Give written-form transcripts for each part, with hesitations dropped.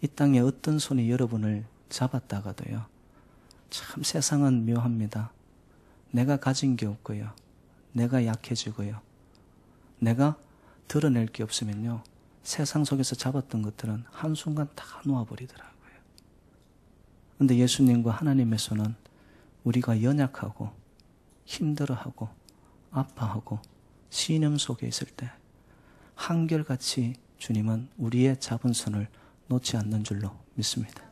이 땅에 어떤 손이 여러분을 잡았다가도요, 참 세상은 묘합니다. 내가 가진 게 없고요, 내가 약해지고요, 내가 드러낼 게 없으면요, 세상 속에서 잡았던 것들은 한순간 다 놓아버리더라고요. 근데 예수님과 하나님의 손은 우리가 연약하고 힘들어하고 아파하고 신음 속에 있을 때 한결같이 주님은 우리의 잡은 손을 놓지 않는 줄로 믿습니다.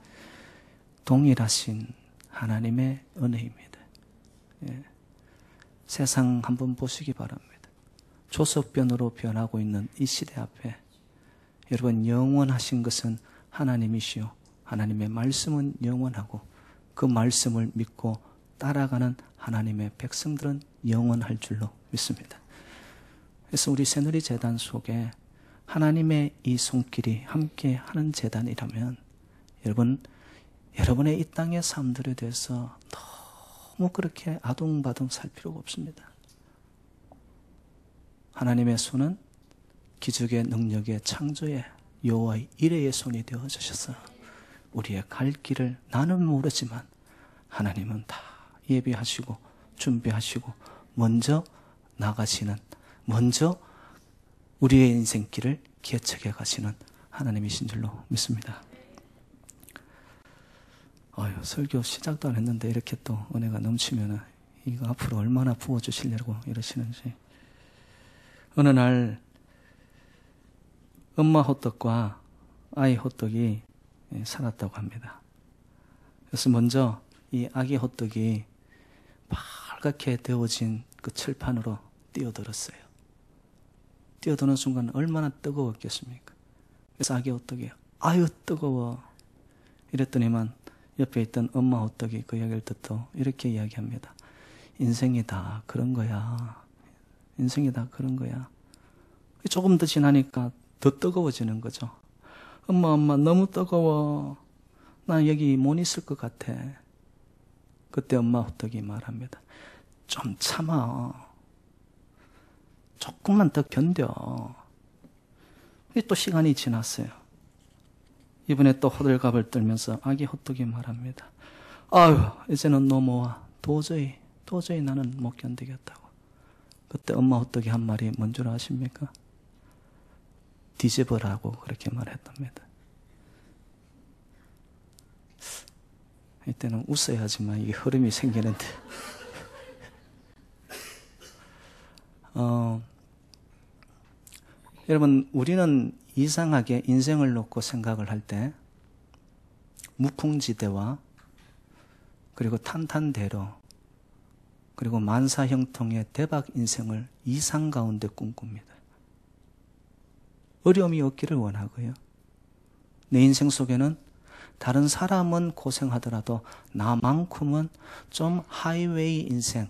동일하신 하나님의 은혜입니다. 예. 세상 한번 보시기 바랍니다. 조석변으로 변하고 있는 이 시대 앞에 여러분, 영원하신 것은 하나님이시요, 하나님의 말씀은 영원하고 그 말씀을 믿고 따라가는 하나님의 백성들은 영원할 줄로 믿습니다. 그래서 우리 새누리 재단 속에 하나님의 이 손길이 함께 하는 재단이라면 여러분, 여러분의 이 땅의 삶들에 대해서 너무 그렇게 아둥바둥 살 필요가 없습니다. 하나님의 손은 기적의 능력의 창조의 여호와의 이레의 손이 되어 주셔서 우리의 갈 길을 나는 모르지만 하나님은 다 예비하시고 준비하시고 먼저 나가시는, 먼저 우리의 인생길을 개척해 가시는 하나님이신 줄로 믿습니다. 설교 시작도 안 했는데 이렇게 또 은혜가 넘치면 이거 앞으로 얼마나 부어주시려고 이러시는지. 어느 날 엄마 호떡과 아이 호떡이 살았다고 합니다. 그래서 먼저 이 아기 호떡이 빨갛게 데워진 그 철판으로 뛰어들었어요. 뛰어드는 순간 얼마나 뜨거웠겠습니까? 그래서 아기 호떡이 아유 뜨거워 이랬더니만 옆에 있던 엄마 호떡이 그 이야기를 듣고 이렇게 이야기합니다. 인생이 다 그런 거야. 인생이 다 그런 거야. 조금 더 지나니까 더 뜨거워지는 거죠. 엄마 너무 뜨거워. 나 여기 못 있을 것 같아. 그때 엄마 호떡이 말합니다. 좀 참아. 조금만 더 견뎌. 또 시간이 지났어요. 이번에 또 호들갑을 떨면서 아기 호떡이 말합니다. 아유, 이제는 너무 와. 도저히 나는 못 견디겠다고. 그때 엄마 호떡이 한 말이 뭔 줄 아십니까? 뒤집으라고 그렇게 말했답니다. 이때는 웃어야지만 이게 흐름이 생기는데. 여러분, 우리는 이상하게 인생을 놓고 생각을 할 때 무풍지대와 그리고 탄탄대로 그리고 만사형통의 대박 인생을 이상 가운데 꿈꿉니다. 어려움이 없기를 원하고요. 내 인생 속에는 다른 사람은 고생하더라도 나만큼은 좀 하이웨이 인생,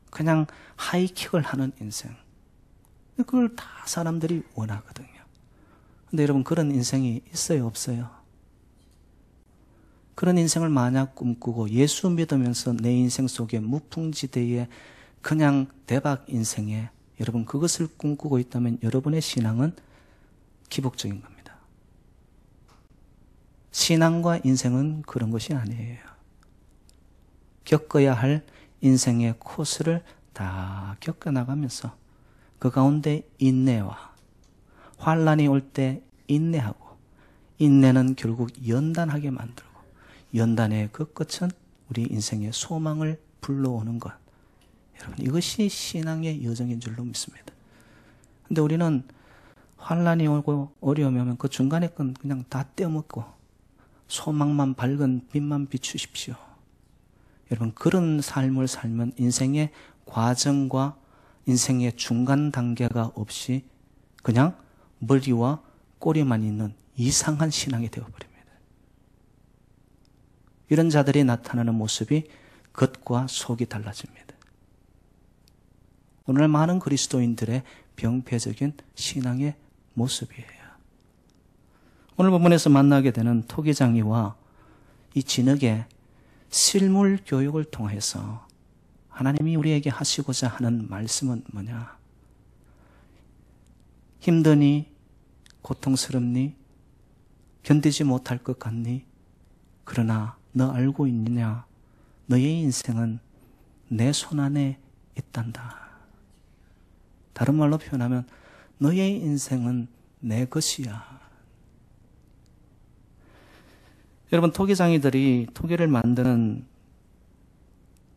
그냥 하이킥을 하는 인생, 그걸 다 사람들이 원하거든요. 근데 여러분, 그런 인생이 있어요, 없어요? 그런 인생을 만약 꿈꾸고 예수 믿으면서 내 인생 속에 무풍지대에 그냥 대박 인생에 여러분 그것을 꿈꾸고 있다면 여러분의 신앙은 기복적인 겁니다. 신앙과 인생은 그런 것이 아니에요. 겪어야 할 인생의 코스를 다 겪어나가면서 그 가운데 인내와 환난이 올 때 인내하고, 인내는 결국 연단하게 만들고, 연단의 그 끝은 우리 인생의 소망을 불러오는 것. 여러분, 이것이 신앙의 여정인 줄로 믿습니다. 근데 우리는 환난이 오고 어려움이 오면 그 중간에 건 그냥 다 떼어먹고 소망만 밝은 빛만 비추십시오. 여러분, 그런 삶을 살면 인생의 과정과 인생의 중간 단계가 없이 그냥 머리와 꼬리만 있는 이상한 신앙이 되어버립니다. 이런 자들이 나타나는 모습이 겉과 속이 달라집니다. 오늘 많은 그리스도인들의 병폐적인 신앙의 모습이에요. 오늘 본문에서 만나게 되는 토기장이와 이 진흙의 실물 교육을 통해서 하나님이 우리에게 하시고자 하는 말씀은 뭐냐? 힘드니, 고통스럽니, 견디지 못할 것 같니? 그러나 너 알고 있느냐? 너의 인생은 내 손안에 있단다. 다른 말로 표현하면 너의 인생은 내 것이야. 여러분, 토기장이들이 토기를 만드는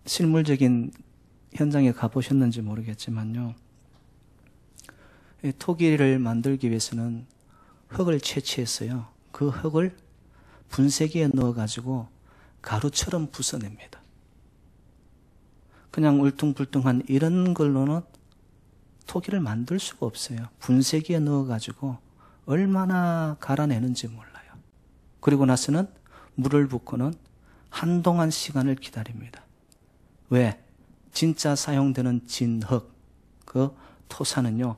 실물적인 현장에 가보셨는지 모르겠지만요. 이 토기를 만들기 위해서는 흙을 채취했어요. 그 흙을 분쇄기에 넣어가지고 가루처럼 부숴냅니다. 그냥 울퉁불퉁한 이런 걸로는 토기를 만들 수가 없어요. 분쇄기에 넣어가지고 얼마나 갈아내는지 몰라요. 그리고 나서는 물을 붓고는 한동안 시간을 기다립니다. 왜? 진짜 사용되는 진흙, 그 토사는요,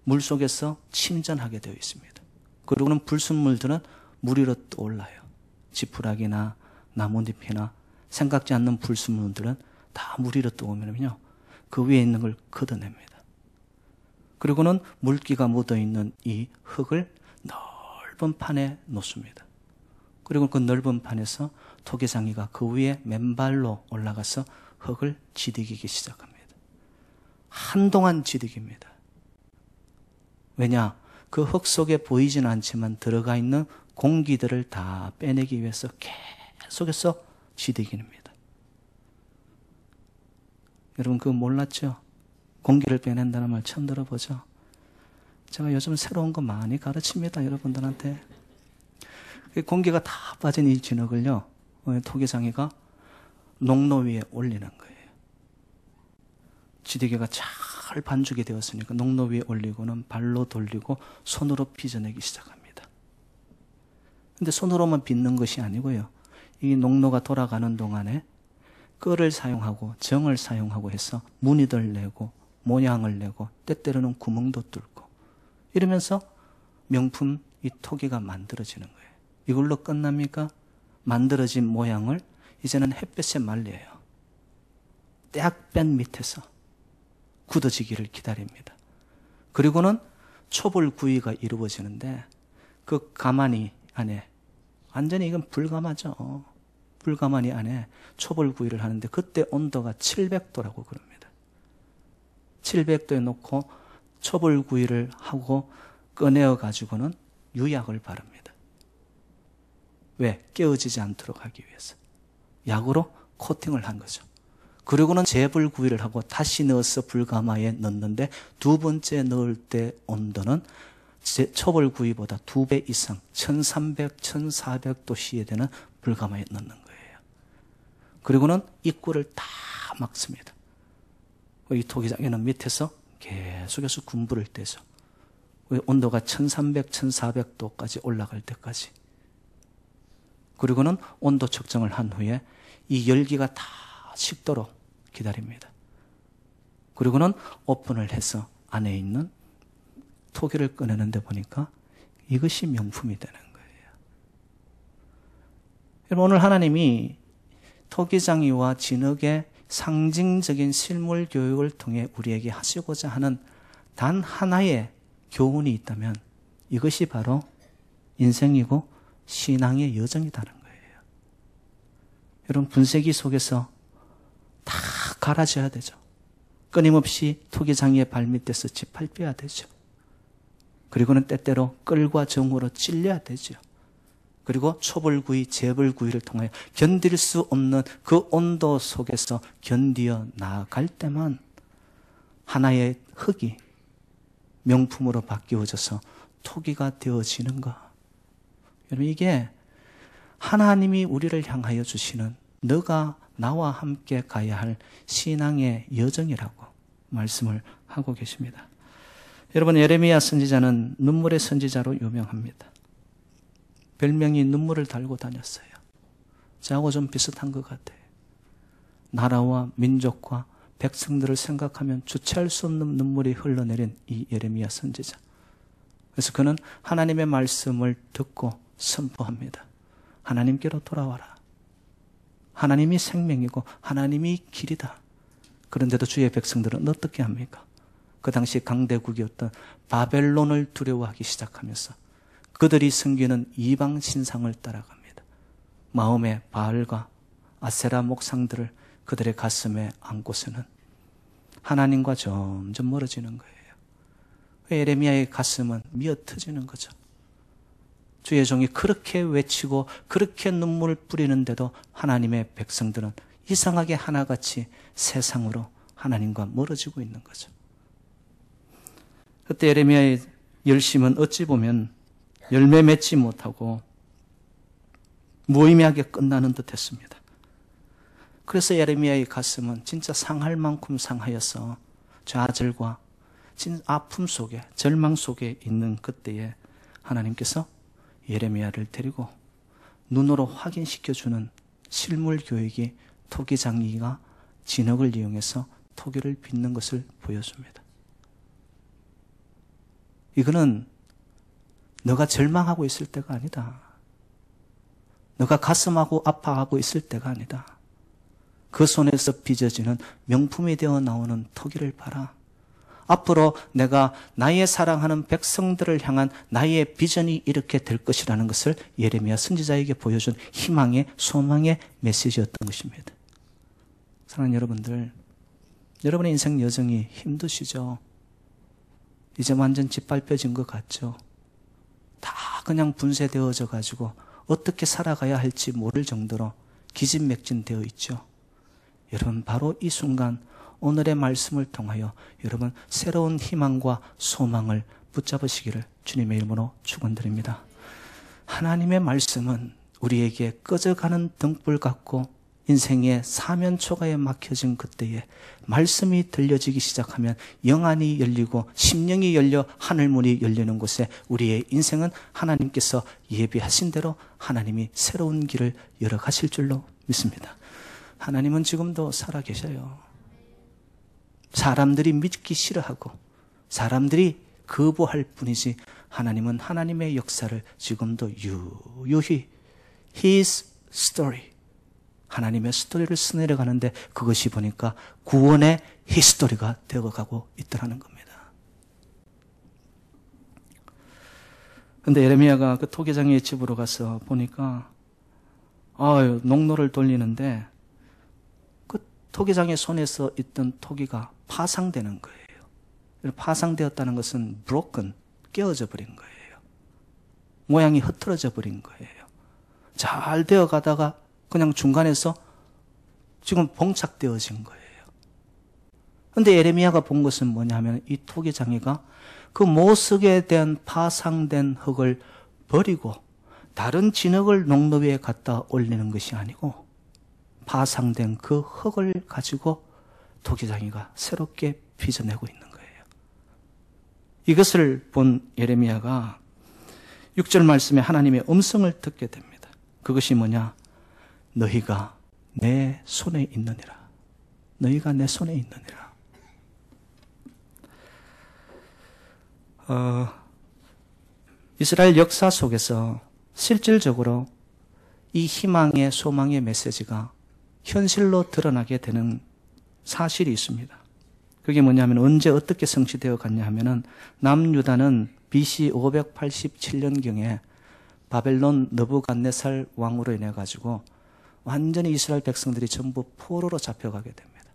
물 속에서 침전하게 되어 있습니다. 그리고는 불순물들은 물 위로 떠올라요. 지푸라기나 나뭇잎이나 생각지 않는 불순물들은 다 물 위로 떠오르면요, 그 위에 있는 걸 걷어냅니다. 그리고는 물기가 묻어있는 이 흙을 넓은 판에 놓습니다. 그리고 그 넓은 판에서 토기장이가 그 위에 맨발로 올라가서 흙을 지디기기 시작합니다. 한동안 지디깁니다. 왜냐? 그 흙 속에 보이지는 않지만 들어가 있는 공기들을 다 빼내기 위해서 계속해서 지디깁니다. 여러분, 그거 몰랐죠? 공기를 빼낸다는 말 처음 들어보죠? 제가 요즘 새로운 거 많이 가르칩니다, 여러분들한테. 공기가 다 빠진 이 진흙을요, 토기장이가 농로 위에 올리는 거예요. 지디개가 잘 반죽이 되었으니까 농로 위에 올리고는 발로 돌리고 손으로 빚어내기 시작합니다. 근데 손으로만 빚는 것이 아니고요, 이 농로가 돌아가는 동안에 끌을 사용하고 정을 사용하고 해서 무늬들 내고 모양을 내고 때때로는 구멍도 뚫고 이러면서 명품 이 토기가 만들어지는 거예요. 이걸로 끝납니까? 만들어진 모양을 이제는 햇볕에 말려요. 딱 뺀 밑에서 굳어지기를 기다립니다. 그리고는 초벌구이가 이루어지는데 그 가마니 안에, 완전히 이건 불가마죠. 불가마니 안에 초벌구이를 하는데 그때 온도가 700도라고 그럽니다. 700도에 놓고 초벌구이를 하고 꺼내어 가지고는 유약을 바릅니다. 왜? 깨어지지 않도록 하기 위해서. 약으로 코팅을 한 거죠. 그리고는 재불구이를 하고 다시 넣어서 불가마에 넣는데 두 번째 넣을 때 온도는 초벌구이보다 2배 이상 1300, 1400도씨에 되는 불가마에 넣는 거예요. 그리고는 입구를 다 막습니다. 이 토기장에는 밑에서 계속해서 군부를 떼죠. 온도가 1300, 1400도까지 올라갈 때까지. 그리고는 온도 측정을 한 후에 이 열기가 다 식도록 기다립니다. 그리고는 오픈을 해서 안에 있는 토기를 꺼내는데 보니까 이것이 명품이 되는 거예요. 여러분, 오늘 하나님이 토기장이와 진흙의 상징적인 실물 교육을 통해 우리에게 하시고자 하는 단 하나의 교훈이 있다면 이것이 바로 인생이고 신앙의 여정이라는 거예요. 여러분, 분쇄기 속에서 다 갈아져야 되죠. 끊임없이 토기장이의 발밑에서 짓밟혀야 되죠. 그리고는 때때로 끌과 정으로 찔려야 되죠. 그리고 초벌구이, 재벌구이를 통하여 견딜 수 없는 그 온도 속에서 견디어 나아갈 때만 하나의 흙이 명품으로 바뀌어져서 토기가 되어지는 것. 여러분, 이게 하나님이 우리를 향하여 주시는 너가 나와 함께 가야 할 신앙의 여정이라고 말씀을 하고 계십니다. 여러분, 예레미야 선지자는 눈물의 선지자로 유명합니다. 별명이 눈물을 달고 다녔어요. 저하고 좀 비슷한 것 같아요. 나라와 민족과 백성들을 생각하면 주체할 수 없는 눈물이 흘러내린 이 예레미야 선지자. 그래서 그는 하나님의 말씀을 듣고 선포합니다. 하나님께로 돌아와라. 하나님이 생명이고 하나님이 길이다. 그런데도 주의 백성들은 어떻게 합니까? 그 당시 강대국이었던 바벨론을 두려워하기 시작하면서 그들이 섬기는 이방 신상을 따라갑니다. 마음의 바알과 아세라 목상들을 그들의 가슴에 안고서는 하나님과 점점 멀어지는 거예요. 에레미야의 가슴은 미어터지는 거죠. 주의 종이 그렇게 외치고 그렇게 눈물을 뿌리는데도 하나님의 백성들은 이상하게 하나같이 세상으로 하나님과 멀어지고 있는 거죠. 그때 에레미야의 열심은 어찌 보면 열매 맺지 못하고 무의미하게 끝나는 듯 했습니다. 그래서 에레미야의 가슴은 진짜 상할 만큼 상하여서 좌절과 아픔 속에, 절망 속에 있는 그때에 하나님께서 예레미야를 데리고 눈으로 확인시켜주는 실물 교육이 토기장이가 진흙을 이용해서 토기를 빚는 것을 보여줍니다. 이거는 너가 절망하고 있을 때가 아니다. 너가 가슴하고 아파하고 있을 때가 아니다. 그 손에서 빚어지는 명품이 되어 나오는 토기를 봐라. 앞으로 내가 나의 사랑하는 백성들을 향한 나의 비전이 이렇게 될 것이라는 것을 예레미야 선지자에게 보여준 희망의, 소망의 메시지였던 것입니다. 사랑하는 여러분들, 여러분의 인생 여정이 힘드시죠? 이제 완전 짓밟혀진 것 같죠? 다 그냥 분쇄되어져 가지고 어떻게 살아가야 할지 모를 정도로 기진맥진되어 있죠. 여러분, 바로 이 순간 오늘의 말씀을 통하여 여러분 새로운 희망과 소망을 붙잡으시기를 주님의 이름으로 축원드립니다. 하나님의 말씀은 우리에게 꺼져가는 등불 같고 인생의 사면초가에 막혀진 그때에 말씀이 들려지기 시작하면 영안이 열리고 심령이 열려 하늘문이 열리는 곳에 우리의 인생은 하나님께서 예비하신 대로 하나님이 새로운 길을 열어가실 줄로 믿습니다. 하나님은 지금도 살아계셔요. 사람들이 믿기 싫어하고 사람들이 거부할 뿐이지 하나님은 하나님의 역사를 지금도 유유히 His story, 하나님의 스토리를 써내려가는데 그것이 보니까 구원의 히스토리가 되어가고 있더라는 겁니다. 그런데 예레미야가 그 토기장의 집으로 가서 보니까 농로를 돌리는데 그 토기장의 손에서 있던 토기가 파상되는 거예요. 파상되었다는 것은 broken, 깨어져 버린 거예요. 모양이 흐트러져 버린 거예요. 잘 되어 가다가 그냥 중간에서 지금 봉착되어진 거예요. 그런데 예레미야가 본 것은 뭐냐 하면 이 토기장이가 그 모석에 대한 파상된 흙을 버리고 다른 진흙을 농로 위에 갖다 올리는 것이 아니고 파상된 그 흙을 가지고 토기장이가 새롭게 빚어내고 있는 거예요. 이것을 본 예레미야가 6절 말씀에 하나님의 음성을 듣게 됩니다. 그것이 뭐냐? 너희가 내 손에 있느니라. 너희가 내 손에 있느니라. 이스라엘 역사 속에서 실질적으로 이 희망의 소망의 메시지가 현실로 드러나게 되는 사실이 있습니다. 그게 뭐냐면 언제 어떻게 성취되어 갔냐 하면은 남유다는 BC 587년경에 바벨론 느부갓네살 왕으로 인해 가지고 완전히 이스라엘 백성들이 전부 포로로 잡혀가게 됩니다.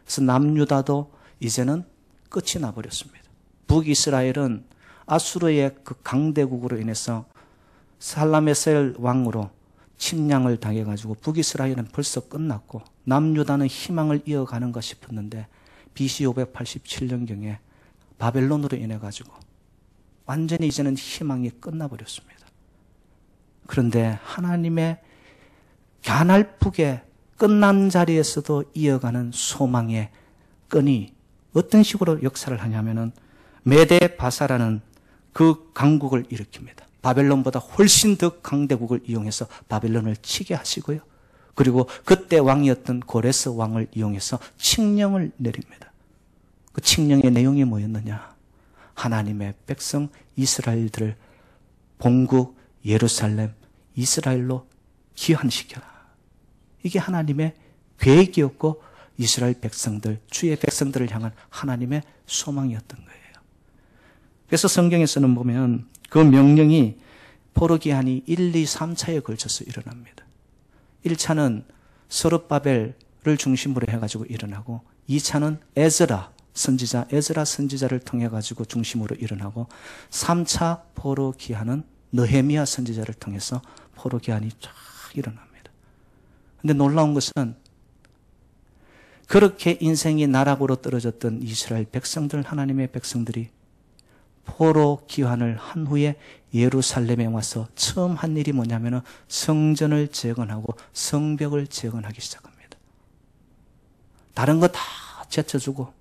그래서 남유다도 이제는 끝이 나버렸습니다. 북이스라엘은 아수르의 그 강대국으로 인해서 살라메셀 왕으로 침략을 당해가지고 북이스라엘은 벌써 끝났고 남유다는 희망을 이어가는가 싶었는데 BC 587년경에 바벨론으로 인해 가지고 완전히 이제는 희망이 끝나버렸습니다. 그런데 하나님의 가날프게 끝난 자리에서도 이어가는 소망의 끈이 어떤 식으로 역사를 하냐면은 메데 바사라는 그 강국을 일으킵니다. 바벨론보다 훨씬 더 강대국을 이용해서 바벨론을 치게 하시고요. 그리고 그때 왕이었던 고레스 왕을 이용해서 칙령을 내립니다. 그 칙령의 내용이 뭐였느냐? 하나님의 백성 이스라엘들을 본국 예루살렘 이스라엘로 귀환시켜라. 이게 하나님의 계획이었고 이스라엘 백성들, 주의 백성들을 향한 하나님의 소망이었던 거예요. 그래서 성경에서는 보면 그 명령이 포로기한이 1, 2, 3차에 걸쳐서 일어납니다. 1차는 스룹바벨을 중심으로 해가지고 일어나고 2차는 에즈라 선지자를 통해 가지고 중심으로 일어나고 3차 포로기한은 느헤미야 선지자를 통해서 포로기한이 쫙 일어납니다. 근데 놀라운 것은 그렇게 인생이 나락으로 떨어졌던 이스라엘 백성들, 하나님의 백성들이 포로 기환을 한 후에 예루살렘에 와서 처음 한 일이 뭐냐면은 성전을 재건하고 성벽을 재건하기 시작합니다. 다른 거 다 제쳐주고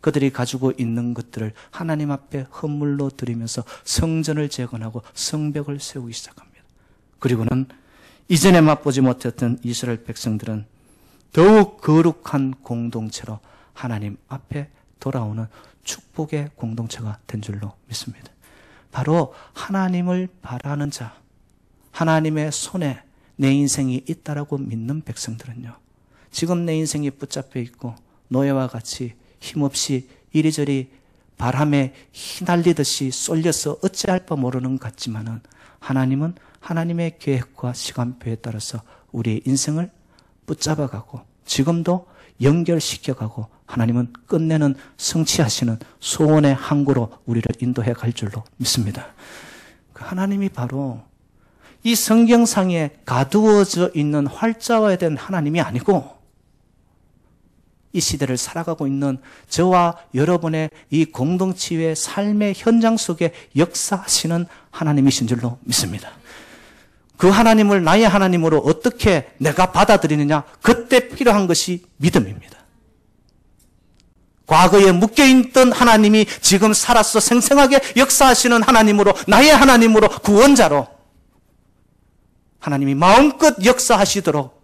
그들이 가지고 있는 것들을 하나님 앞에 헌물로 드리면서 성전을 재건하고 성벽을 세우기 시작합니다. 그리고는 이전에 맛보지 못했던 이스라엘 백성들은 더욱 거룩한 공동체로 하나님 앞에 돌아오는 축복의 공동체가 된 줄로 믿습니다. 바로 하나님을 바라는 자, 하나님의 손에 내 인생이 있다라고 믿는 백성들은요, 지금 내 인생이 붙잡혀 있고 노예와 같이 힘없이 이리저리 바람에 휘날리듯이 쏠려서 어찌할 바 모르는 것 같지만은 하나님은 하나님의 계획과 시간표에 따라서 우리의 인생을 붙잡아가고 지금도 연결시켜가고 하나님은 끝내는 성취하시는 소원의 항구로 우리를 인도해 갈 줄로 믿습니다. 그 하나님이 바로 이 성경상에 가두어져 있는 활자화에 된 하나님이 아니고 이 시대를 살아가고 있는 저와 여러분의 이 공동체의 삶의 현장 속에 역사하시는 하나님이신 줄로 믿습니다. 그 하나님을 나의 하나님으로 어떻게 내가 받아들이느냐, 그때 필요한 것이 믿음입니다. 과거에 묶여있던 하나님이 지금 살아서 생생하게 역사하시는 하나님으로, 나의 하나님으로, 구원자로 하나님이 마음껏 역사하시도록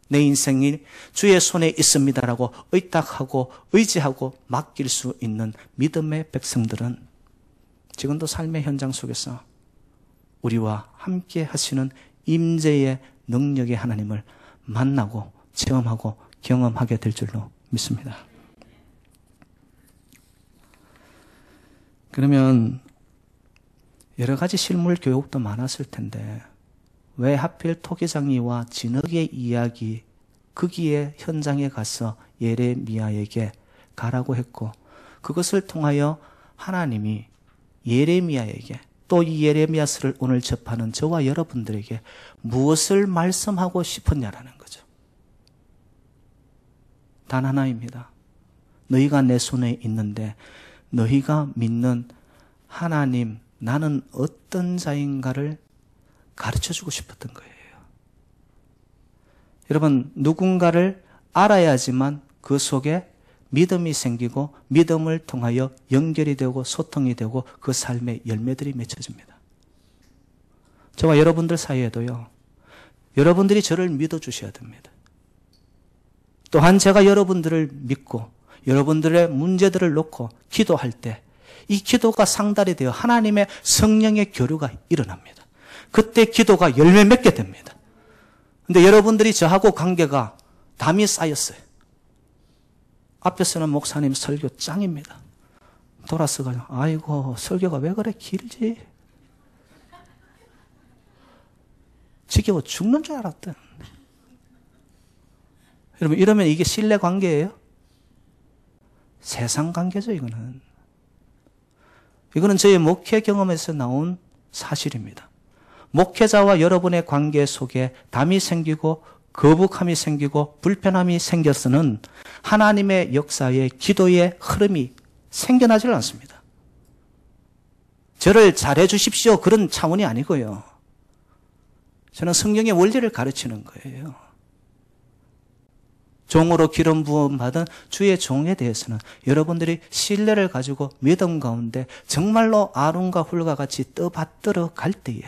내 인생이 주의 손에 있습니다라고 의탁하고 의지하고 맡길 수 있는 믿음의 백성들은 지금도 삶의 현장 속에서 우리와 함께 하시는 임재의 능력의 하나님을 만나고 체험하고 경험하게 될 줄로 믿습니다. 그러면 여러 가지 실물 교육도 많았을 텐데 왜 하필 토기장이와 진흙의 이야기 거기에 현장에 가서 예레미야에게 가라고 했고 그것을 통하여 하나님이 예레미야에게 또 이 예레미야서를 오늘 접하는 저와 여러분들에게 무엇을 말씀하고 싶었냐라는 거죠. 단 하나입니다. 너희가 내 손에 있는데 너희가 믿는 하나님, 나는 어떤 자인가를 가르쳐주고 싶었던 거예요. 여러분, 누군가를 알아야지만 그 속에 믿음이 생기고 믿음을 통하여 연결이 되고 소통이 되고 그 삶의 열매들이 맺혀집니다. 저와 여러분들 사이에도요, 여러분들이 저를 믿어주셔야 됩니다. 또한 제가 여러분들을 믿고 여러분들의 문제들을 놓고 기도할 때 이 기도가 상달이 되어 하나님의 성령의 교류가 일어납니다. 그때 기도가 열매 맺게 됩니다. 근데 여러분들이 저하고 관계가 담이 쌓였어요. 앞에서는 목사님 설교 짱입니다. 돌아서가지고 아이고 설교가 왜 그래 길지? 지겨워 죽는 줄 알았대. 여러분 이러면 이게 신뢰 관계예요? 세상 관계죠. 이거는 저의 목회 경험에서 나온 사실입니다. 목회자와 여러분의 관계 속에 담이 생기고 거북함이 생기고 불편함이 생겨서는 하나님의 역사의 기도의 흐름이 생겨나질 않습니다. 저를 잘해 주십시오 그런 차원이 아니고요. 저는 성경의 원리를 가르치는 거예요. 종으로 기름 부음 받은 주의 종에 대해서는 여러분들이 신뢰를 가지고 믿음 가운데 정말로 아론과 훌과 같이 떠받들어 갈 때에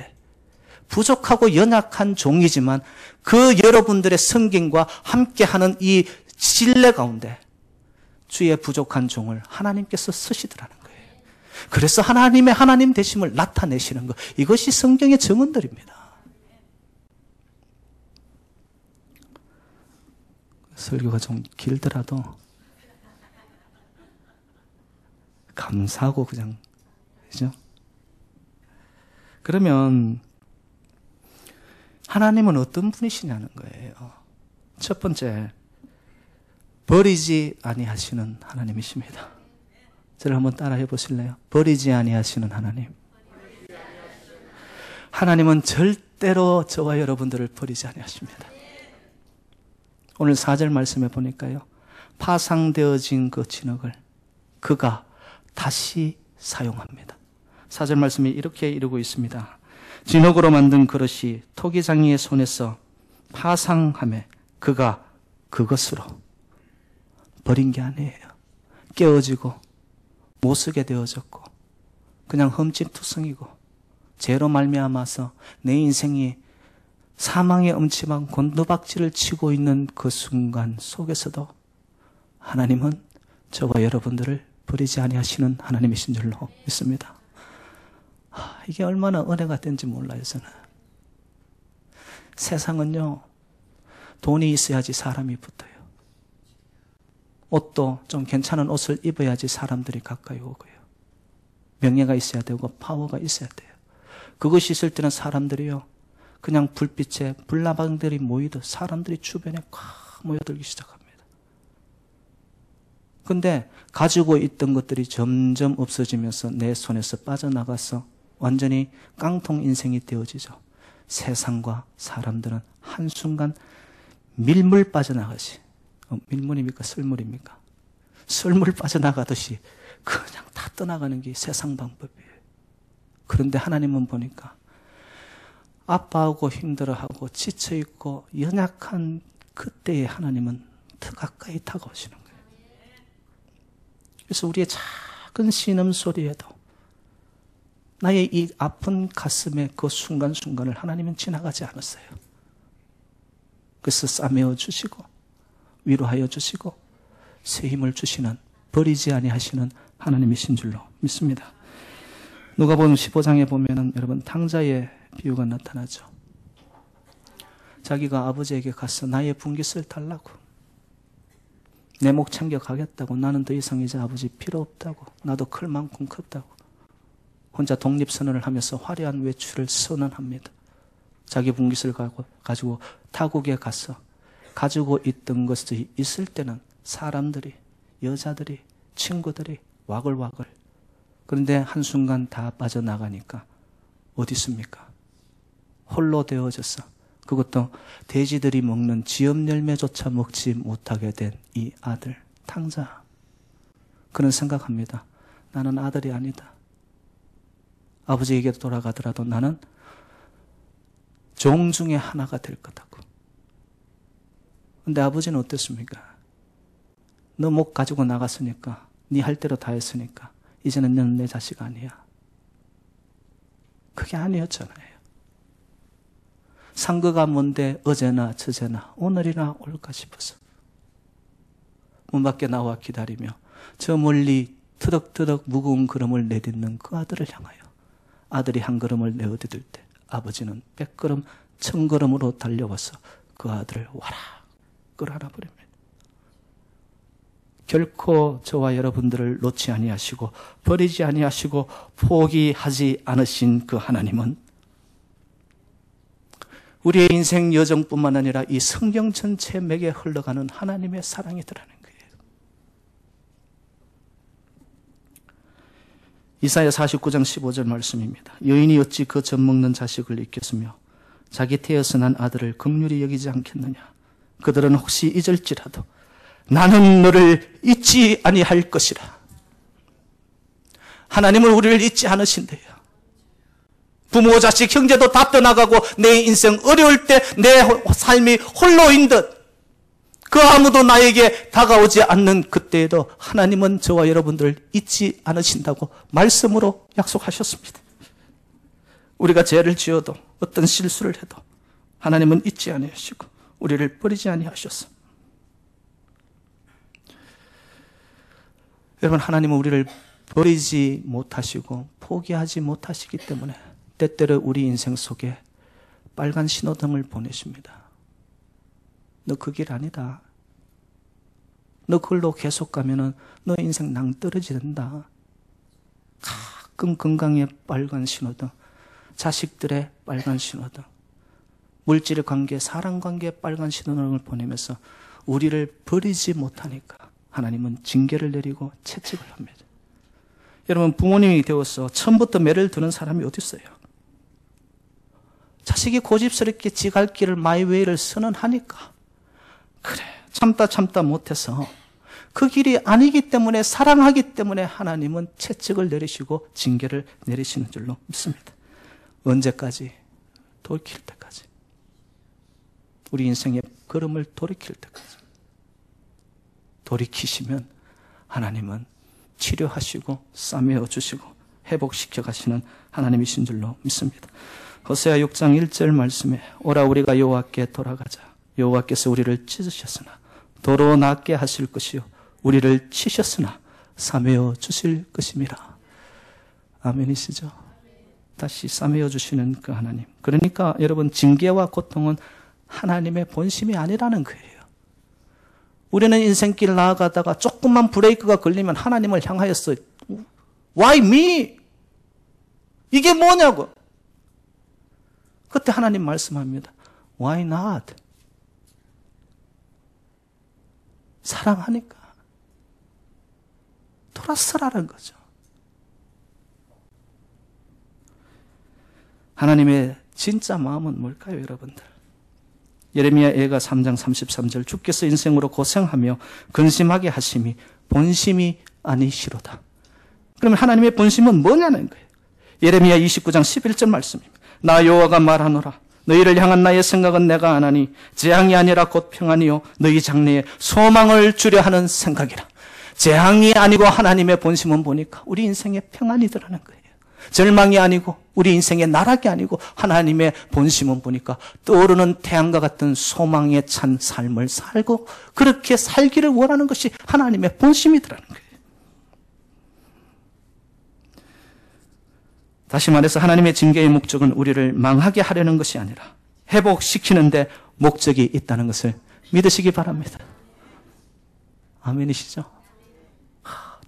부족하고 연약한 종이지만 그 여러분들의 성김과 함께하는 이 신뢰 가운데 주의 부족한 종을 하나님께서 쓰시더라는 거예요. 그래서 하나님의 하나님 되심을 나타내시는 것, 이것이 성경의 증언들입니다. 설교가 좀 길더라도 감사하고 그냥, 그죠? 그러면 하나님은 어떤 분이시냐는 거예요. 첫 번째, 버리지 아니하시는 하나님이십니다. 저를 한번 따라해 보실래요? 버리지 아니하시는 하나님. 하나님은 절대로 저와 여러분들을 버리지 아니하십니다. 오늘 4절 말씀에 보니까요, 파상되어진 그 진흙을 그가 다시 사용합니다. 4절 말씀이 이렇게 이루고 있습니다. 진흙으로 만든 그릇이 토기장이의 손에서 파상함에 그가 그것으로, 버린 게 아니에요. 깨어지고 못 쓰게 되어졌고 그냥 흠집투성이고 죄로 말미암아서 내 인생이 사망의 음침한 곤두박질을 치고 있는 그 순간 속에서도 하나님은 저와 여러분들을 버리지 아니하시는 하나님이신 줄로 믿습니다. 이게 얼마나 은혜가 된지 몰라요. 저는 세상은요, 돈이 있어야지 사람이 붙어요. 옷도 좀 괜찮은 옷을 입어야지 사람들이 가까이 오고요. 명예가 있어야 되고 파워가 있어야 돼요. 그것이 있을 때는 사람들이요, 그냥 불빛에 불나방들이 모이듯 사람들이 주변에 꽉 모여들기 시작합니다. 근데 가지고 있던 것들이 점점 없어지면서 내 손에서 빠져나가서 완전히 깡통 인생이 되어지죠. 세상과 사람들은 한순간 밀물 빠져나가지. 밀물입니까? 썰물입니까? 썰물 빠져나가듯이 그냥 다 떠나가는 게 세상 방법이에요. 그런데 하나님은 보니까 아파하고 힘들어하고 지쳐있고 연약한 그때에 하나님은 더 가까이 다가오시는 거예요. 그래서 우리의 작은 신음소리에도 나의 이 아픈 가슴의 그 순간순간을 하나님은 지나가지 않았어요. 그래서 싸매어 주시고 위로하여 주시고 새 힘을 주시는, 버리지 아니하시는 하나님이신 줄로 믿습니다. 누가복음 15장에 보면은 여러분 탕자의 비유가 나타나죠. 자기가 아버지에게 가서 나의 분깃을 달라고, 내 목 챙겨 가겠다고, 나는 더 이상 이제 아버지 필요 없다고, 나도 클 만큼 컸다고 혼자 독립선언을 하면서 화려한 외출을 선언합니다. 자기 분깃을 가지고 타국에 가서 가지고 있던 것이 있을 때는 사람들이, 여자들이, 친구들이 와글와글. 그런데 한순간 다 빠져나가니까 어디 있습니까? 홀로 되어져서, 그것도 돼지들이 먹는 지엽 열매조차 먹지 못하게 된 이 아들, 탕자. 그는 생각합니다. 나는 아들이 아니다. 아버지에게 돌아가더라도 나는 종 중에 하나가 될 거다고. 근데 아버지는 어땠습니까? 너 목 가지고 나갔으니까, 네 할 대로 다 했으니까 이제는 너는 내 자식 아니야. 그게 아니었잖아요. 상거가 뭔데 어제나 저제나 오늘이나 올까 싶어서 문 밖에 나와 기다리며 저 멀리 트덕트덕 무거운 걸음을 내딛는 그 아들을 향하여, 아들이 한 걸음을 내어디딜 때 아버지는 100걸음 1000걸음으로 달려와서 그 아들을 와라 끌어안아 버립니다. 결코 저와 여러분들을 놓지 아니하시고 버리지 아니하시고 포기하지 않으신 그 하나님은 우리의 인생 여정뿐만 아니라 이 성경 전체 맥에 흘러가는 하나님의 사랑이더라는 거예요. 이사야 49장 15절 말씀입니다. 여인이 어찌 그 젖 먹는 자식을 잊겠으며 자기 태에서 난 아들을 긍휼히 여기지 않겠느냐. 그들은 혹시 잊을지라도 나는 너를 잊지 아니할 것이라. 하나님은 우리를 잊지 않으신대요. 부모, 자식, 형제도 다 떠나가고 내 인생 어려울 때 내 삶이 홀로인 듯 그 아무도 나에게 다가오지 않는 그때에도 하나님은 저와 여러분들을 잊지 않으신다고 말씀으로 약속하셨습니다. 우리가 죄를 지어도 어떤 실수를 해도 하나님은 잊지 아니하시고 우리를 버리지 아니하셨어. 여러분, 하나님은 우리를 버리지 못하시고 포기하지 못하시기 때문에 때때로 우리 인생 속에 빨간 신호등을 보내십니다. 너 그 길 아니다. 너 그걸로 계속 가면은 너 인생 낭떠러지된다. 가끔 건강에 빨간 신호등, 자식들의 빨간 신호등, 물질 관계, 사람 관계에 빨간 신호등을 보내면서 우리를 버리지 못하니까 하나님은 징계를 내리고 채찍을 합니다. 여러분, 부모님이 되어서 처음부터 매를 드는 사람이 어디 있어요? 자식이 고집스럽게 지 갈 길을 마이웨이를 선언하니까 그래 참다 못해서 그 길이 아니기 때문에, 사랑하기 때문에 하나님은 채찍을 내리시고 징계를 내리시는 줄로 믿습니다. 언제까지? 돌이킬 때까지. 우리 인생의 걸음을 돌이킬 때까지. 돌이키시면 하나님은 치료하시고 싸매어 주시고 회복시켜 가시는 하나님이신 줄로 믿습니다. 호세아 6장 1절 말씀에 오라 우리가 여호와께 돌아가자. 여호와께서 우리를 찢으셨으나 도로 낫게 하실 것이요 우리를 치셨으나 싸매어 주실 것임이라. 아멘이시죠? 다시 싸매어 주시는 그 하나님. 그러니까 여러분, 징계와 고통은 하나님의 본심이 아니라는 거예요. 우리는 인생길 나아가다가 조금만 브레이크가 걸리면 하나님을 향하여서 Why me? 이게 뭐냐고. 그때 하나님 말씀합니다. Why not? 사랑하니까. 돌아서라는 거죠. 하나님의 진짜 마음은 뭘까요, 여러분들? 예레미야 애가 3장 33절 주께서 인생으로 고생하며 근심하게 하심이 본심이 아니시로다. 그러면 하나님의 본심은 뭐냐는 거예요. 예레미야 29장 11절 말씀입니다. 나 여호와가 말하노라. 너희를 향한 나의 생각은 내가 아나니 재앙이 아니라 곧 평안이요 너희 장래에 소망을 주려 하는 생각이라. 재앙이 아니고 하나님의 본심은 보니까 우리 인생에 평안이더라는 거예요. 절망이 아니고 우리 인생의 나락이 아니고 하나님의 본심은 보니까 떠오르는 태양과 같은 소망에 찬 삶을 살고 그렇게 살기를 원하는 것이 하나님의 본심이더라는 거예요. 다시 말해서 하나님의 징계의 목적은 우리를 망하게 하려는 것이 아니라 회복시키는 데 목적이 있다는 것을 믿으시기 바랍니다. 아멘이시죠?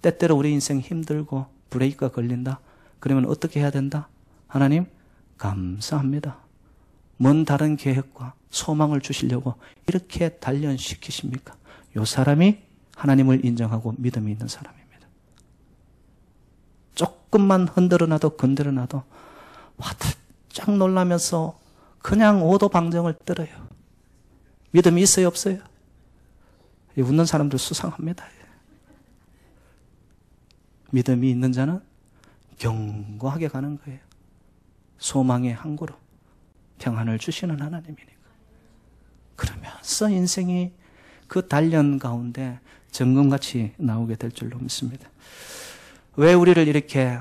때때로 우리 인생 힘들고 브레이크가 걸린다. 그러면 어떻게 해야 된다? 하나님 감사합니다. 뭔 다른 계획과 소망을 주시려고 이렇게 단련시키십니까? 이 사람이 하나님을 인정하고 믿음이 있는 사람입니다. 조금만 흔들어놔도 건드려놔도 화들짝 놀라면서 그냥 오도방정을 떨어요. 믿음이 있어요, 없어요? 웃는 사람들 수상합니다. 믿음이 있는 자는 견고하게 가는 거예요. 소망의 항구로 평안을 주시는 하나님이니까. 그러면서 인생이 그 단련 가운데 정금같이 나오게 될 줄로 믿습니다. 왜 우리를 이렇게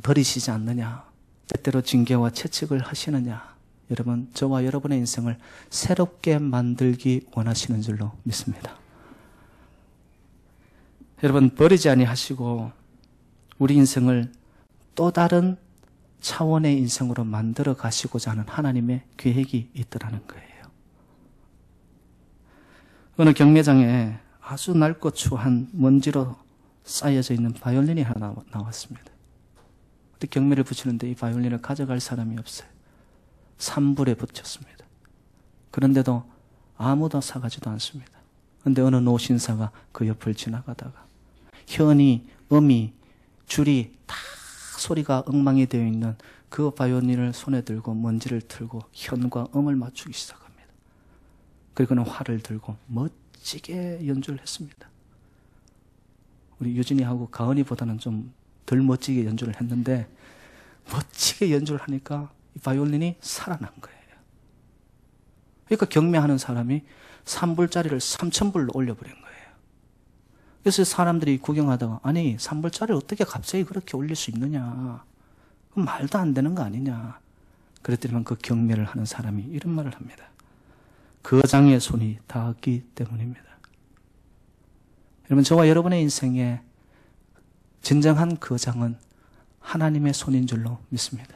버리시지 않느냐? 때때로 징계와 채찍을 하시느냐? 여러분, 저와 여러분의 인생을 새롭게 만들기 원하시는 줄로 믿습니다. 여러분, 버리지 아니하시고 우리 인생을 또 다른 차원의 인생으로 만들어 가시고자 하는 하나님의 계획이 있더라는 거예요. 어느 경매장에 아주 낡고 추한 먼지로 쌓여져 있는 바이올린이 하나 나왔습니다. 그때 경매를 붙이는데 이 바이올린을 가져갈 사람이 없어요. 산불에 붙였습니다. 그런데도 아무도 사가지도 않습니다. 그런데 어느 노신사가 그 옆을 지나가다가 현이, 음이, 줄이 다 소리가 엉망이 되어 있는 그 바이올린을 손에 들고 먼지를 틀고 현과 음을 맞추기 시작합니다. 그리고는 활을 들고 멋지게 연주를 했습니다. 우리 유진이하고 가은이보다는 좀 덜 멋지게 연주를 했는데 멋지게 연주를 하니까 이 바이올린이 살아난 거예요. 그러니까 경매하는 사람이 3불짜리를 3,000불로 올려버린 거예요. 그래서 사람들이 구경하다가 아니 3불짜리를 어떻게 갑자기 그렇게 올릴 수 있느냐. 그건 말도 안 되는 거 아니냐. 그랬더니만 그 경매를 하는 사람이 이런 말을 합니다. 거장의 손이 닿았기 때문입니다. 여러분, 저와 여러분의 인생에 진정한 거장은 하나님의 손인 줄로 믿습니다.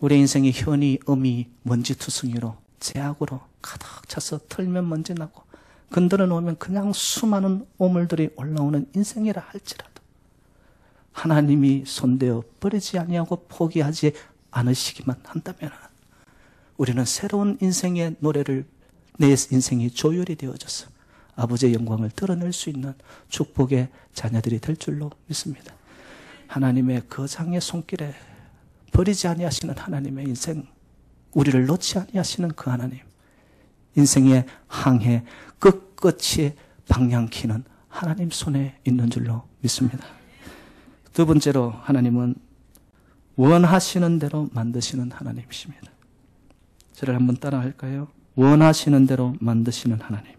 우리 인생이 현이, 음이, 먼지투성이로 제약으로 가득 차서 털면 먼지 나고 건드려 놓으면 그냥 수많은 오물들이 올라오는 인생이라 할지라도 하나님이 손대어 버리지 아니하고 포기하지 않으시기만 한다면 우리는 새로운 인생의 노래를, 내 인생이 조율이 되어져서 아버지의 영광을 드러낼 수 있는 축복의 자녀들이 될 줄로 믿습니다. 하나님의 거장의 손길에 버리지 아니하시는 하나님의 인생, 우리를 놓지 아니하시는 그 하나님, 인생의 항해 끝끝이 방향키는 하나님 손에 있는 줄로 믿습니다. 두 번째로 하나님은 원하시는 대로 만드시는 하나님이십니다. 저를 한번 따라 할까요? 원하시는 대로 만드시는 하나님.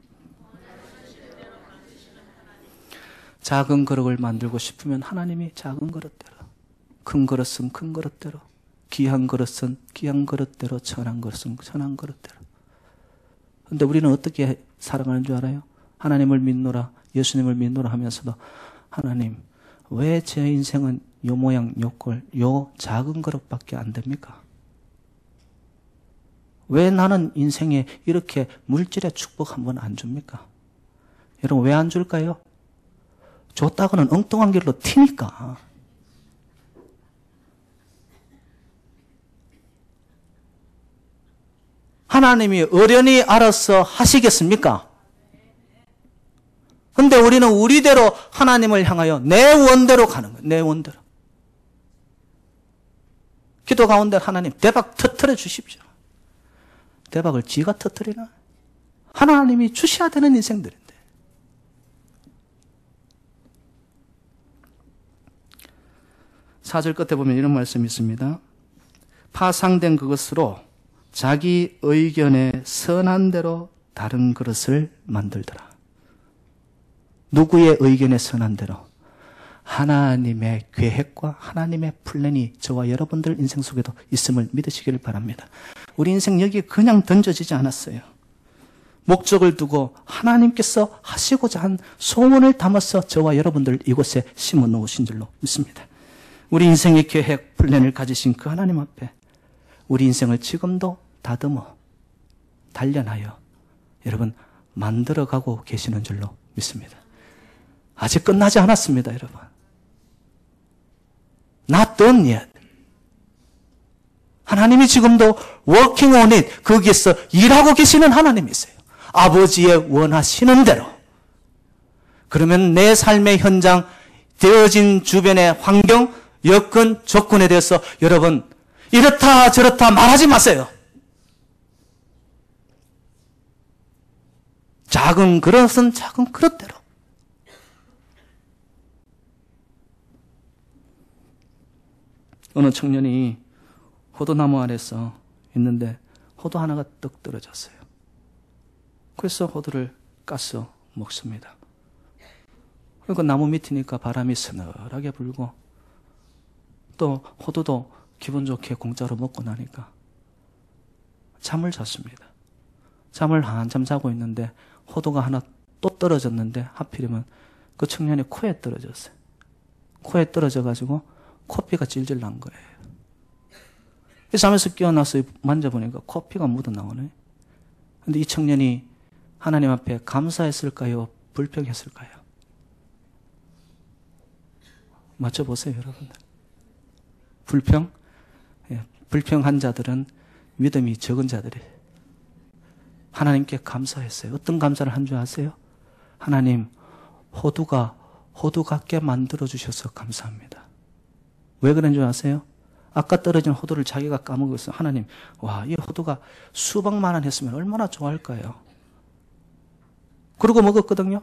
작은 그릇을 만들고 싶으면 하나님이 작은 그릇대로, 큰 그릇은 큰 그릇대로, 귀한 그릇은 귀한 그릇대로, 천한 그릇은 천한 그릇대로. 그런데 우리는 어떻게 살아가는 줄 알아요? 하나님을 믿노라, 예수님을 믿노라 하면서도 하나님, 왜 제 인생은 요 모양, 요 꼴, 요 작은 그릇밖에 안 됩니까? 왜 나는 인생에 이렇게 물질의 축복 한 번 안 줍니까? 여러분, 왜 안 줄까요? 줬다고는 엉뚱한 길로 튀니까. 하나님이 어련히 알아서 하시겠습니까? 근데 우리는 우리대로 하나님을 향하여 내 원대로 가는 거예요. 내 원대로. 기도 가운데 하나님 대박 터뜨려 주십시오. 대박을 지가 터뜨리나? 하나님이 주셔야 되는 인생들인데. 4절 끝에 보면 이런 말씀이 있습니다. 파상된 그것으로 자기 의견에 선한 대로 다른 그릇을 만들더라. 누구의 의견에 선한 대로? 하나님의 계획과 하나님의 플랜이 저와 여러분들 인생 속에도 있음을 믿으시기를 바랍니다. 우리 인생 여기에 그냥 던져지지 않았어요. 목적을 두고 하나님께서 하시고자 한 소원을 담아서 저와 여러분들 이곳에 심어 놓으신 줄로 믿습니다. 우리 인생의 계획, 플랜을 가지신 그 하나님 앞에 우리 인생을 지금도 다듬어 단련하여 여러분 만들어가고 계시는 줄로 믿습니다. 아직 끝나지 않았습니다, 여러분. Not done yet. 하나님이 지금도 working on it, 거기에서 일하고 계시는 하나님이세요. 아버지의 원하시는 대로. 그러면 내 삶의 현장, 되어진 주변의 환경, 여건, 조건에 대해서 여러분 이렇다 저렇다 말하지 마세요. 작은 그릇은 작은 그릇대로. 어느 청년이 호두나무 아래서 있는데 호두 하나가 떡 떨어졌어요. 그래서 호두를 까서 먹습니다. 그리고 나무 밑이니까 바람이 서늘하게 불고 또 호두도 기분 좋게 공짜로 먹고 나니까 잠을 잤습니다. 잠을 한참 자고 있는데 호두가 하나 또 떨어졌는데 하필이면 그 청년이 코에 떨어졌어요. 코에 떨어져가지고 코피가 질질 난 거예요. 잠에서 깨어나서 만져보니까 코피가 묻어나오네. 근데 이 청년이 하나님 앞에 감사했을까요? 불평했을까요? 맞춰보세요, 여러분들. 불평? 예, 불평한 자들은 믿음이 적은 자들이에요. 하나님께 감사했어요. 어떤 감사를 한 줄 아세요? 하나님, 호두 같게 만들어주셔서 감사합니다. 왜 그런 줄 아세요? 아까 떨어진 호두를 자기가 까먹었어요. 하나님, 와, 이 호두가 수박만 원 했으면 얼마나 좋아할까요? 그러고 먹었거든요.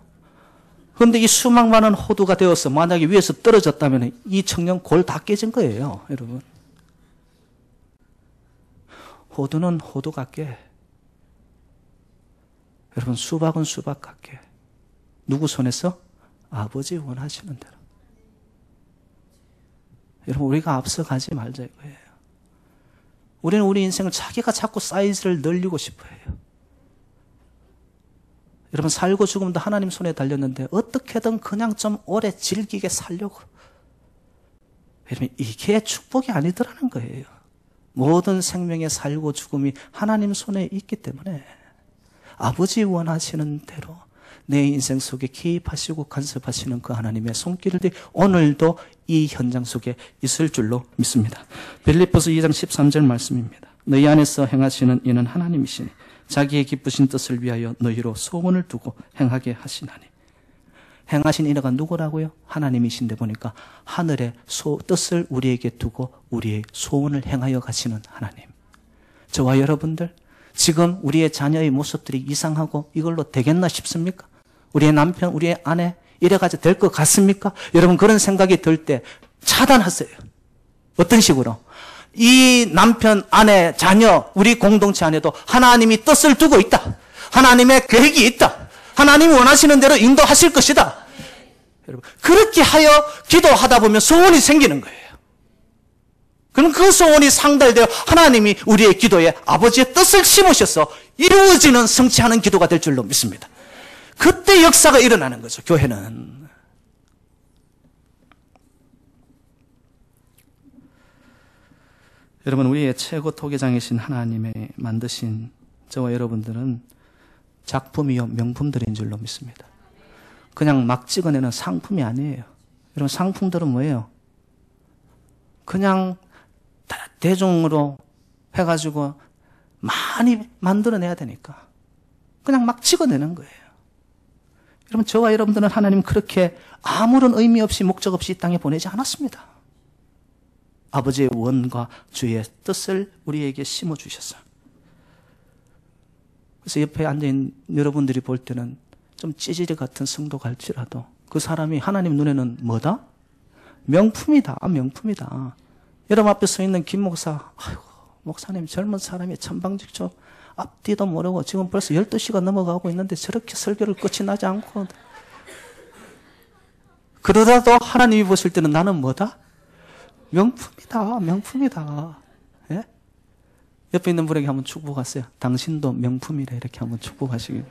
그런데 이 수박만 원 호두가 되어서 만약에 위에서 떨어졌다면 이 청년 골 다 깨진 거예요, 여러분. 호두는 호두 같게, 여러분, 수박은 수박 같게. 누구 손에서? 아버지 원하시는 대로. 여러분, 우리가 앞서가지 말자 이거예요. 우리는 우리 인생을 자기가 자꾸 사이즈를 늘리고 싶어 해요. 여러분, 살고 죽음도 하나님 손에 달렸는데 어떻게든 그냥 좀 오래 즐기게 살려고. 여러분, 이게 축복이 아니더라는 거예요. 모든 생명의 살고 죽음이 하나님 손에 있기 때문에 아버지 원하시는 대로 내 인생 속에 개입하시고 간섭하시는 그 하나님의 손길들이 오늘도 이 현장 속에 있을 줄로 믿습니다. 빌립보서 2장 13절 말씀입니다. 너희 안에서 행하시는 이는 하나님이시니 자기의 기쁘신 뜻을 위하여 너희로 소원을 두고 행하게 하시나니. 행하신 이가 누구라고요? 하나님이신데 보니까 하늘의 뜻을 우리에게 두고 우리의 소원을 행하여 가시는 하나님. 저와 여러분들, 지금 우리의 자녀의 모습들이 이상하고 이걸로 되겠나 싶습니까? 우리의 남편, 우리의 아내 이래가지고 될 것 같습니까? 여러분, 그런 생각이 들 때 차단하세요. 어떤 식으로? 이 남편, 아내, 자녀, 우리 공동체 안에도 하나님이 뜻을 두고 있다. 하나님의 계획이 있다. 하나님이 원하시는 대로 인도하실 것이다. 여러분, 그렇게 하여 기도하다 보면 소원이 생기는 거예요. 그럼 그 소원이 상달되어 하나님이 우리의 기도에 아버지의 뜻을 심으셔서 이루어지는 성취하는 기도가 될 줄로 믿습니다. 그때 역사가 일어나는 거죠, 교회는. 여러분, 우리의 최고 토기장이신 하나님의 만드신 저와 여러분들은 작품이요 명품들인 줄로 믿습니다. 그냥 막 찍어내는 상품이 아니에요. 여러분, 상품들은 뭐예요? 그냥 대중으로 해가지고 많이 만들어내야 되니까 그냥 막 찍어내는 거예요. 여러분, 저와 여러분들은 하나님 그렇게 아무런 의미 없이 목적 없이 이 땅에 보내지 않았습니다. 아버지의 원과 주의 뜻을 우리에게 심어주셨어요. 그래서 옆에 앉아있는 여러분들이 볼 때는 좀 찌질이 같은 성도가 할지라도 그 사람이 하나님 눈에는 뭐다? 명품이다. 명품이다. 여러분 앞에 서 있는 김 목사, 아이고, 목사님 젊은 사람이 천방지축 앞뒤도 모르고 지금 벌써 12시가 넘어가고 있는데 저렇게 설교를 끝이 나지 않고, 그러다도 하나님이 보실 때는 나는 뭐다? 명품이다. 명품이다. 예? 옆에 있는 분에게 한번 축복하세요. 당신도 명품이래. 이렇게 한번 축복하시길.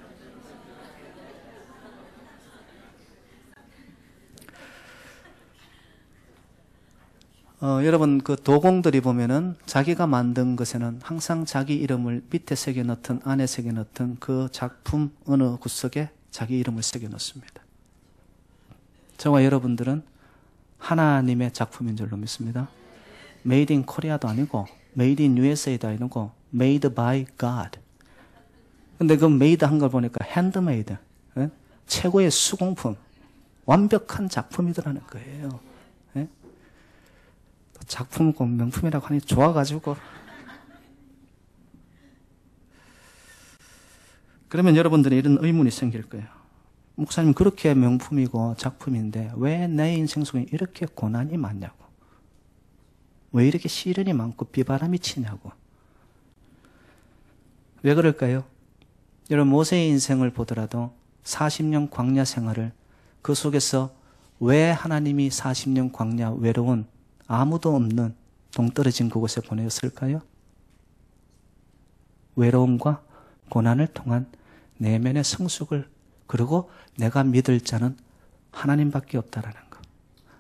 여러분, 그 도공들이 보면은 자기가 만든 것에는 항상 자기 이름을 밑에 새겨 넣든 안에 새겨 넣든 그 작품 어느 구석에 자기 이름을 새겨 넣습니다. 저와 여러분들은 하나님의 작품인 줄로 믿습니다. Made in Korea도 아니고 Made in USA도 아니고 Made by God. 근데 그 made 한 걸 보니까 handmade, 예? 최고의 수공품, 완벽한 작품이더라는 거예요. 예? 작품이고 명품이라고 하니 좋아가지고. 그러면 여러분들이 이런 의문이 생길 거예요. 목사님, 그렇게 명품이고 작품인데 왜 내 인생 속에 이렇게 고난이 많냐고, 왜 이렇게 시련이 많고 비바람이 치냐고. 왜 그럴까요? 여러분, 모세의 인생을 보더라도 40년 광야 생활을, 그 속에서 왜 하나님이 40년 광야 외로운 아무도 없는 동떨어진 그곳에 보내었을까요? 외로움과 고난을 통한 내면의 성숙을, 그리고 내가 믿을 자는 하나님밖에 없다라는 거.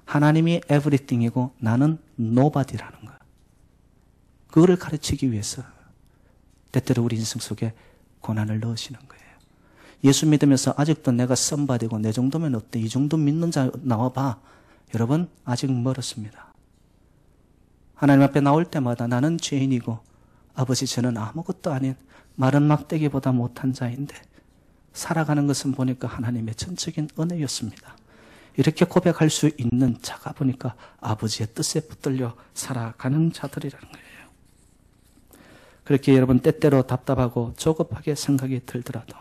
하나님이 everything이고 나는 nobody라는 거. 그거를 가르치기 위해서 때때로 우리 인생 속에 고난을 넣으시는 거예요. 예수 믿으면서 아직도 내가 somebody고 내 정도면 어때? 이 정도 믿는 자 나와봐. 여러분, 아직 멀었습니다. 하나님 앞에 나올 때마다 나는 죄인이고 아버지, 저는 아무것도 아닌 마른 막대기보다 못한 자인데 살아가는 것은 보니까 하나님의 전적인 은혜였습니다. 이렇게 고백할 수 있는 자가 보니까 아버지의 뜻에 붙들려 살아가는 자들이라는 거예요. 그렇게 여러분, 때때로 답답하고 조급하게 생각이 들더라도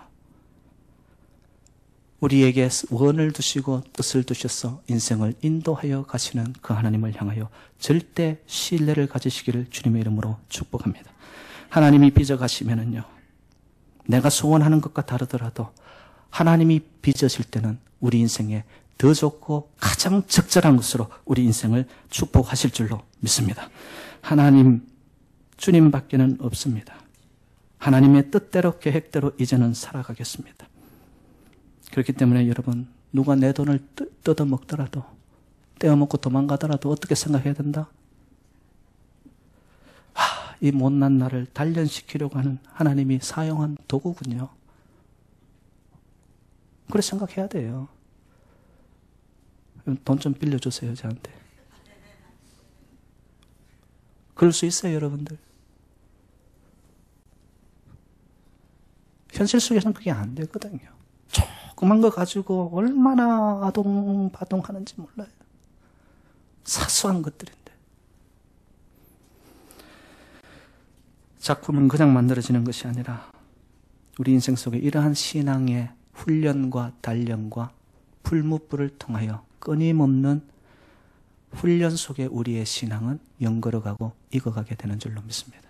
우리에게 원을 두시고 뜻을 두셔서 인생을 인도하여 가시는 그 하나님을 향하여 절대 신뢰를 가지시기를 주님의 이름으로 축복합니다. 하나님이 빚어가시면은요, 내가 소원하는 것과 다르더라도 하나님이 빚으실 때는 우리 인생에 더 좋고 가장 적절한 것으로 우리 인생을 축복하실 줄로 믿습니다. 하나님, 주님밖에는 없습니다. 하나님의 뜻대로 계획대로 이제는 살아가겠습니다. 그렇기 때문에 여러분, 누가 내 돈을 뜯어먹더라도, 떼어먹고 도망가더라도 어떻게 생각해야 된다? 이 못난 나를 단련시키려고 하는 하나님이 사용한 도구군요. 그래 생각해야 돼요. 돈 좀 빌려주세요, 저한테. 그럴 수 있어요, 여러분들. 현실 속에서는 그게 안 되거든요. 조그만 거 가지고 얼마나 아동바동하는지 몰라요. 사소한 것들인데. 작품은 그냥 만들어지는 것이 아니라 우리 인생 속에 이러한 신앙의 훈련과 단련과 풀무불을 통하여 끊임없는 훈련 속에 우리의 신앙은 연걸어가고 익어가게 되는 줄로 믿습니다.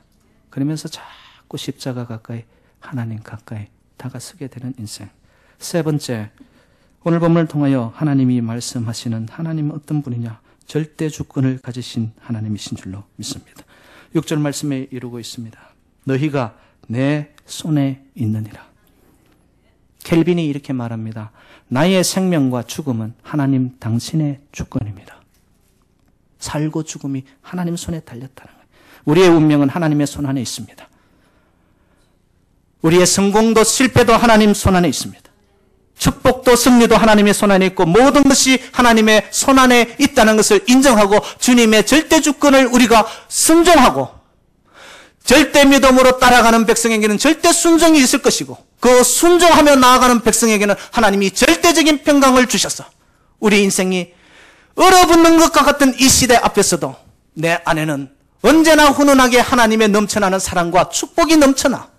그러면서 자꾸 십자가 가까이, 하나님 가까이 다가서게 되는 인생. 세 번째, 오늘 본문을 통하여 하나님이 말씀하시는 하나님은 어떤 분이냐? 절대 주권을 가지신 하나님이신 줄로 믿습니다. 6절 말씀에 이루고 있습니다. 너희가 내 손에 있느니라. 켈빈이 이렇게 말합니다. 나의 생명과 죽음은 하나님 당신의 주권입니다. 살고 죽음이 하나님 손에 달렸다는 거예요. 우리의 운명은 하나님의 손 안에 있습니다. 우리의 성공도 실패도 하나님 손 안에 있습니다. 축복도 승리도 하나님의 손 안에 있고 모든 것이 하나님의 손 안에 있다는 것을 인정하고 주님의 절대 주권을 우리가 순종하고 절대 믿음으로 따라가는 백성에게는 절대 순종이 있을 것이고 그 순종하며 나아가는 백성에게는 하나님이 절대적인 평강을 주셔서 우리 인생이 얼어붙는 것과 같은 이 시대 앞에서도 내 안에는 언제나 훈훈하게 하나님의 넘쳐나는 사랑과 축복이 넘쳐나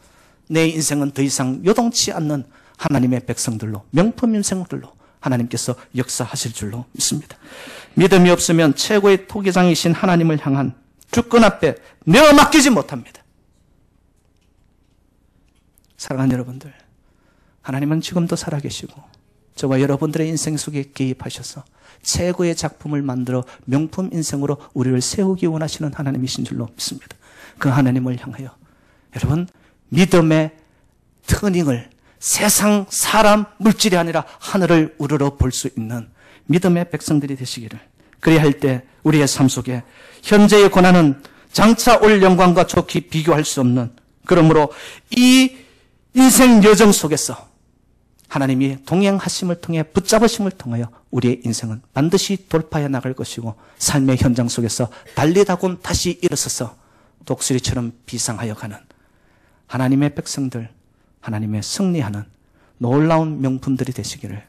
내 인생은 더 이상 요동치 않는 하나님의 백성들로, 명품 인생들로 하나님께서 역사하실 줄로 믿습니다. 믿음이 없으면 최고의 토기장이신 하나님을 향한 주권 앞에 내어 맡기지 못합니다. 사랑하는 여러분들, 하나님은 지금도 살아계시고 저와 여러분들의 인생 속에 개입하셔서 최고의 작품을 만들어 명품 인생으로 우리를 세우기 원하시는 하나님이신 줄로 믿습니다. 그 하나님을 향하여 여러분 믿음의 터닝을 세상, 사람, 물질이 아니라 하늘을 우러러 볼 수 있는 믿음의 백성들이 되시기를, 그래야 할 때 우리의 삶 속에 현재의 고난은 장차 올 영광과 좋게 비교할 수 없는, 그러므로 이 인생 여정 속에서 하나님이 동행하심을 통해 붙잡으심을 통하여 우리의 인생은 반드시 돌파해 나갈 것이고 삶의 현장 속에서 달리다곤 다시 일어서서 독수리처럼 비상하여 가는 하나님의 백성들, 하나님의 승리하는 놀라운 명품들이 되시기를